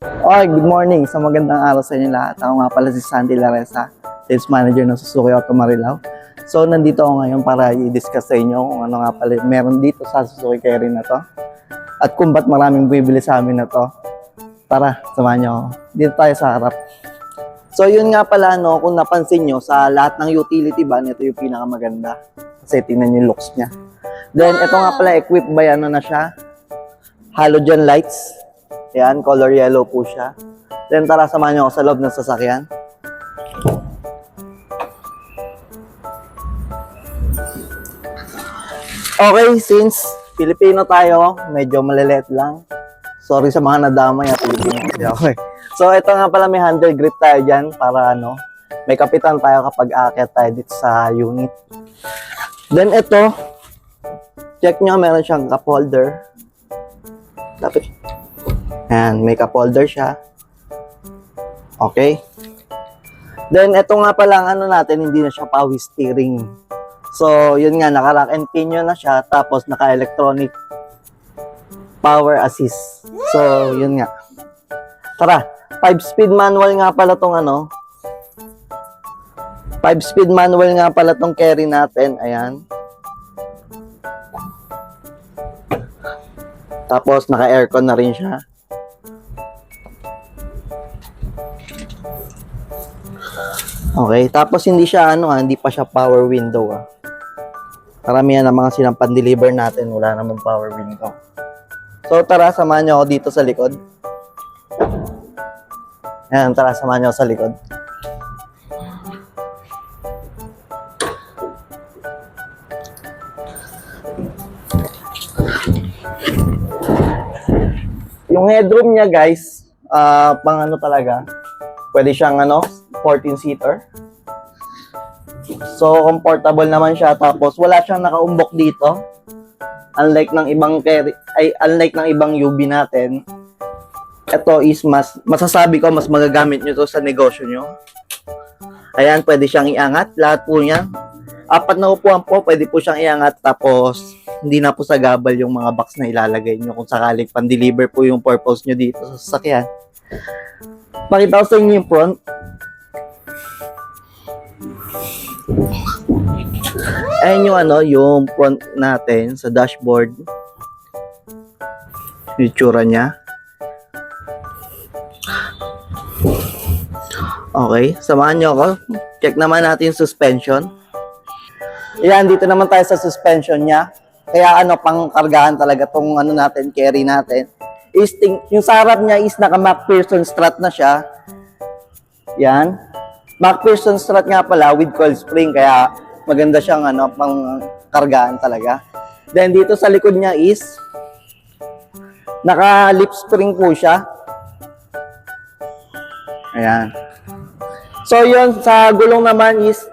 Okay, good morning. Sa magandang araw sa inyo lahat. Ako nga pala si Sandy Laresa, Sales Manager ng Suzuki Auto Marilao. So, nandito ako ngayon para i-discuss sa inyo kung ano nga pala meron dito sa Suzuki Carry na to. At kung ba't maraming bibili sa amin na to. Tara, samahan nyo ako. Dito tayo sa harap. So, yun nga pala, no, kung napansin nyo, sa lahat ng utility van, ito yung pinakamaganda. Kasi tingnan nyo yung looks niya. Then, ito nga pala, equipped by ano na siya, halogen lights. Yan, color yellow po siya. Then tara, samahan nyo ako sa loob ng sasakyan. Okay, since Pilipino tayo, medyo maliliit lang. Sorry sa mga nadamay at Pilipino. Okay. So ito nga pala, may handle grip tayo dyan para ano, may kapitan tayo kapag aakyat tayo dito sa unit. Then ito, check nyo, meron siyang cup holder. Dapat. Ayan, may cup holder siya. Okay. Then, ito nga pala ang ano natin, hindi na siya power steering. So, yun nga, naka-rack and pinion na siya, tapos naka-electronic power assist. So, yun nga. Tara, 5-speed manual nga pala tong ano. 5-speed manual nga pala tong carry natin. Ayan. Tapos, naka-aircon na rin siya. Okay, tapos hindi siya ano hindi pa siya power window Karamihan ng mga silang pan-deliver natin, wala namang power window. So tara, samahan niyo ako dito sa likod. Ayan, tara, samahan niyo ako sa likod. Yung headroom niya, guys, pang ano talaga, pwede siyang 14-seater. So, comfortable naman siya. Tapos, wala siyang nakaumbok dito. Unlike ng ibang unlike ng ibang UV natin, ito is masasabi ko, mas magagamit nyo to sa negosyo nyo. Ayan, pwede siyang iangat. Lahat po niya. 4 na upuan po, pwede po siyang iangat. Tapos, hindi na po sa gabal yung mga box na ilalagay nyo kung sakaling pan-deliver po yung purpose nyo dito sa sasakyan. Pakita ko sa inyo yung front. Ayan yung yung front natin sa dashboard. Yung tsura niya. Okay, samahan nyo ako. Check naman natin yung suspension. Ayan, dito naman tayo sa suspension niya. Kaya pangkargahan talaga tong natin, carry natin. Yung sa harap niya is naka MacPherson strut na siya. Yan. MacPherson strut nga pala with coil spring, kaya maganda siyang pang kargaan talaga. Then dito sa likod niya is naka lip spring po siya. Ayan. So yun, sa gulong naman is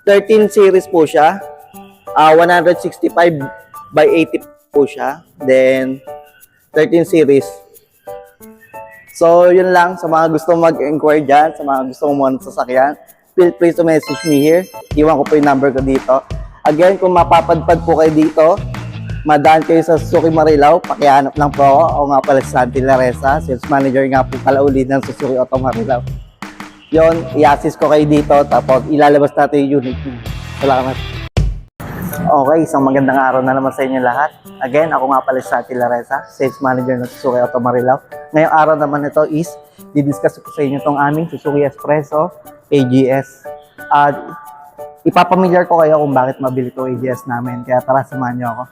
13 series po siya. 165 by 80 po siya. Then 13 series. So, yun lang. Sa mga gusto mag-inquire dyan, sa mga gusto mong sasakyan, feel free to message me here. Iwan ko po yung number ko dito. Again, kung mapapadpad po kayo dito, madaan kayo sa Suzuki Marilao, pakihanap lang po ako. Ako nga pala si Sandy Laresa, Sales Manager nga po pala ulit ng Suzuki Auto Marilao. Yun, i-assist ko kayo dito, tapos ilalabas natin yung unit. Salamat. Okay, isang magandang araw na naman sa inyo lahat. Again, ako nga pala si Sandy Laresa, Sales Manager ng Suzuki Auto Marilao. Ngayong araw naman ito is, didiscuss ko sa inyo itong aming Suzuki Expresso AGS. Ipapamilyar ko kayo kung bakit mabili ito AGS namin. Kaya tara, samahan niyo ako.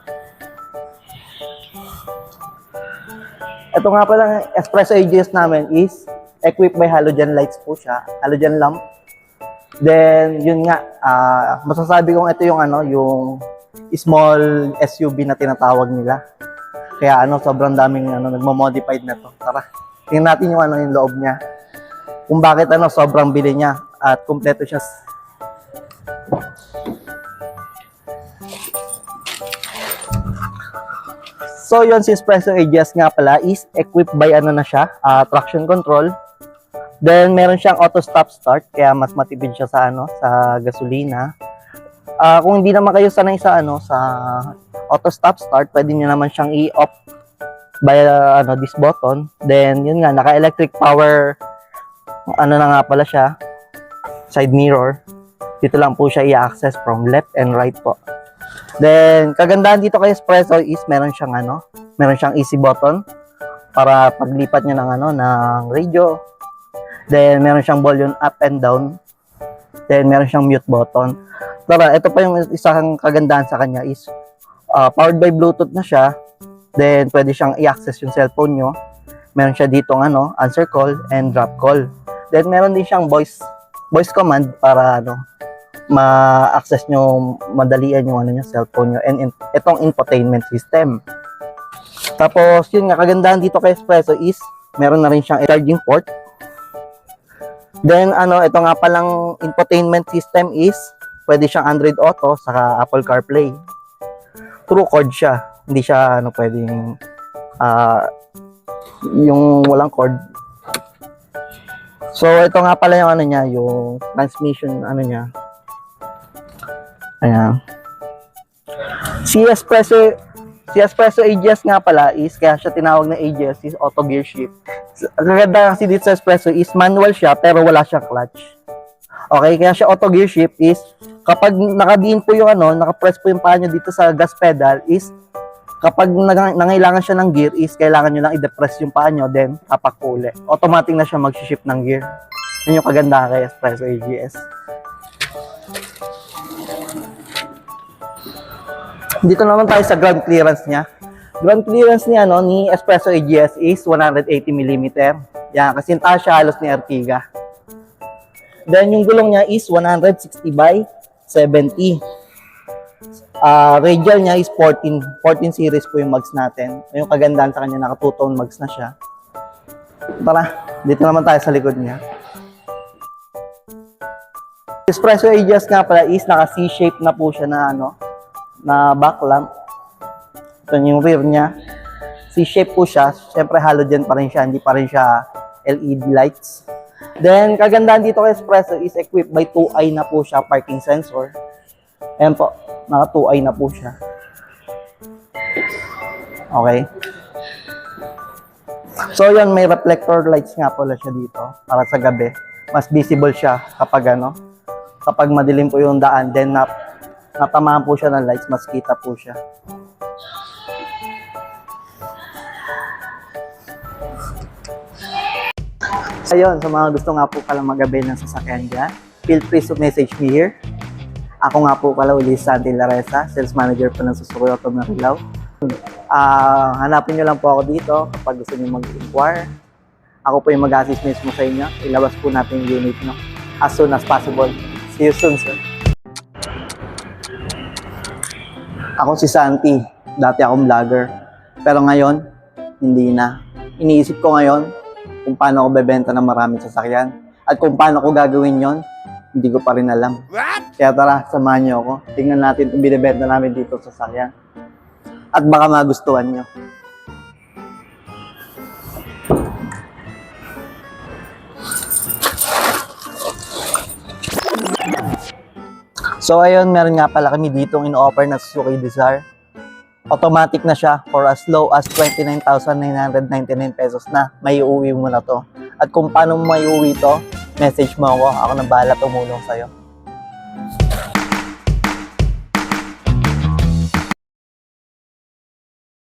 Ito nga pala, Expresso AGS namin is equipped by halogen lights po siya. Halogen lamp. Then, yun nga, masasabi kong ito yung yung small SUV na tinatawag nila. Kaya sobrang daming nagmo-modified na to. Tara, tingnan natin yung yung loob niya. Kung bakit sobrang bili niya at kumpleto siya. So, yun, si Expresso AGS nga pala is equipped by na siya, traction control. Then, meron siyang auto stop start, kaya mas matipid siya sa sa gasolina. Kung hindi naman kayo sanay sa sa auto stop start, pwede niyo naman siyang i-off by this button. Then yun nga, naka-electric power, ano na nga pala siya, side mirror. Dito lang po siya i-access from left and right po. Then kagandahan dito kay Espresso is meron siyang easy button para paglipat niya ng radio. Then meron siyang volume up and down. Then meron siyang mute button. Tara, ito pa yung isang kagandahan sa kanya is powered by Bluetooth na siya. Then pwede siyang i-access yung cellphone nyo. Meron siya ditong answer call and drop call. Then meron din siyang voice command para ma-access nyo madalian yung cellphone nyo, and itong infotainment system. Tapos yun nga, kagandahan dito kay Espresso is meron na rin siyang charging port. Then ito nga palang infotainment system is pwede siyang Android Auto saka Apple CarPlay. True cord siya, hindi siya pwedeng yung walang cord. So ito nga pala yung niya, yung transmission niya. Ayan. Si Espresso AGS nga pala is, kaya siya tinawag na AGS, is auto gear shift. Ang ganda kasi dito sa Espresso is manual siya pero wala siyang clutch. Okay, kaya siya auto gear shift is kapag nakabiin po yung nakapress po yung paa nyo dito sa gas pedal is kapag nangailangan siya ng gear is kailangan nyo lang i-depress yung paa nyo, then tapak po ulit. Automatic na siya mag-shift ng gear. Yun yung kagandahan kay Espresso AGS. Dito naman tayo sa ground clearance niya. Ground clearance niya ni Espresso AGS is 180 mm. Yan, kasi taas siya halos ni Ertiga. Then yung gulong niya is 160 by 70. Radial niya is 14 series po yung mags natin. Yung kagandahan sa kanya, naka 2-tone mags na siya. Tara, dito naman tayo sa likod niya. Espresso AGS nga pala is naka C-shape na po siya na back lamp. Ito yung rear niya. C-shape po siya. Siyempre halogen pa rin siya, hindi pa rin siya LED lights. Then kagandahan dito kay Espresso is equipped by 2i na po siya parking sensor. Ayan po, naka 2i na po siya. Okay. So yan, may reflector lights nga pala siya dito para sa gabi. Mas visible siya kapag kapag madilim po yung daan, then natamaan po siya ng lights, mas kita po siya. Ayun, sa mga gusto nga po pala magabi ng sasakyan dyan, feel free to message me here. Ako nga po pala uli Santi Laresa, sales manager po ng Suzuki Auto Marilao. Hanapin nyo lang po ako dito kapag gusto nyo mag-inquire. Ako po yung mag-assist mismo sa inyo. Ilabas po natin yung unit nyo as soon as possible. See you soon, sir. Ako si Santi, dati akong vlogger. Pero ngayon, hindi na. Iniisip ko ngayon kung paano ako bebenta ng maraming sasakyan. At kung paano ko gagawin yon, hindi ko pa rin alam. Kaya tara, samahan niyo ako. Tingnan natin kung binibenta namin dito sa sasakyan. At baka magustuhan nyo. So ayun, meron nga pala kami ditong in-offer na Suzuki Dzar. Automatic na siya for as low as 29,999 pesos na. May uuwi mo na to. At kung paano mo may uuwi to, message mo ako. Ako na bahala tumulong sa'yo.